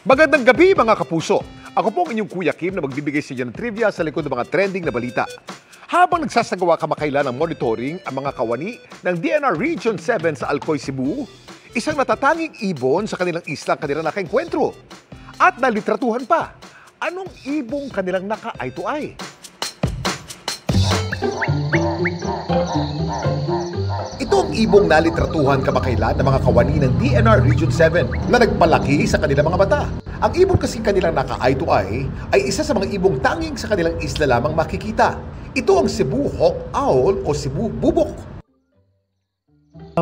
Magandang gabi mga kapuso. Ako po ang inyong Kuya Kim na magbibigay sa inyo ng trivia sa likod ng mga trending na balita. Habang nagsasagawa kamakailan ng monitoring ang mga kawani ng DNR Region 7 sa Alcoy, Cebu, isang natatanging ibon sa kanilang isla ang kanilang nakaengkwentro. At nalitratuhan pa, anong ibong kanilang naka-eye to eye? Ito ang ibong nalitratuhan kamakailan ng mga kawani ng DNR Region 7 na nagpalaki sa kanilang mga mata. Ang ibong kasing kanilang naka-eye to eye ay isa sa mga ibong tanging sa kanilang isla lamang makikita. Ito ang Cebu Hawk Owl o Cebu Bubok.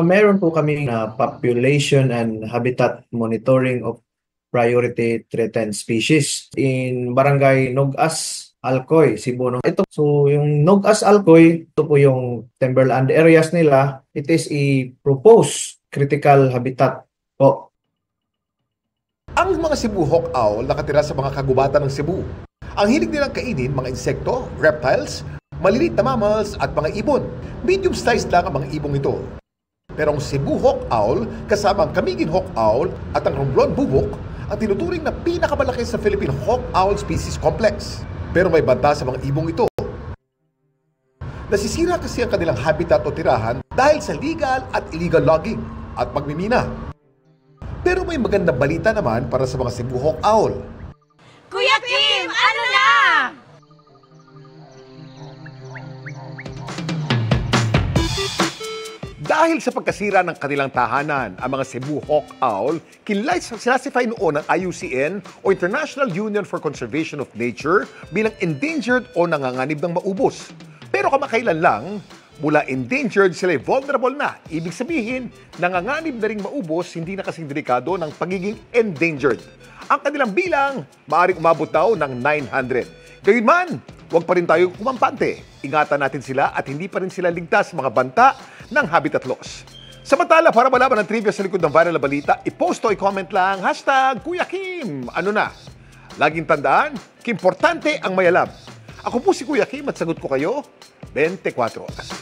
Meron po kami na population and habitat monitoring of priority threatened species in Barangay Nogas, Alcoy, Cebu. So yung Nogas, Alcoy, ito po yung timberland areas nila. It is a proposed critical habitat po. Ang mga Cebu Hawk Owl nakatira sa mga kagubatan ng Cebu. Ang hilig nilang kainin mga insekto, reptiles, maliliit na mammals at mga ibon. Medium-sized lang ang mga ibong ito. Pero ang Cebu Hawk Owl kasama ang Camiguin Hawk Owl at ang Romblon Bubok ang tinuturing na pinakamalaki sa Philippine Hawk Owl Species Complex. Pero may banta sa mga ibong ito. Nasisira kasi ang kanilang habitat o tirahan dahil sa legal at illegal logging at pagmimina. Pero may magandang balita naman para sa mga Cebu Hawk Owl. Kuya Kim, ano na? Dahil sa pagkasira ng kanilang tahanan, ang mga Cebu Hawk Owl kinlasify noon ng IUCN o International Union for Conservation of Nature bilang endangered o nanganganib ng maubos. Pero kamakailan lang, mula endangered sila vulnerable na. Ibig sabihin, nanganganib na ring maubos, hindi na kasing delikado ng pagiging endangered. Ang kanilang bilang, maaaring umabot daw ng 900. Gayunman, huwag pa rin tayo kumampante. Ingatan natin sila at hindi pa rin sila ligtas sa mga banta ng habitat loss. Samantala, para malaman ang trivia sa likod ng viral na balita, i-post o i-comment lang, #Kuya Kim. Ano na? Laging tandaan, importante ang may alam. Ako po si Kuya Kim at sagot ko kayo, 24 oras.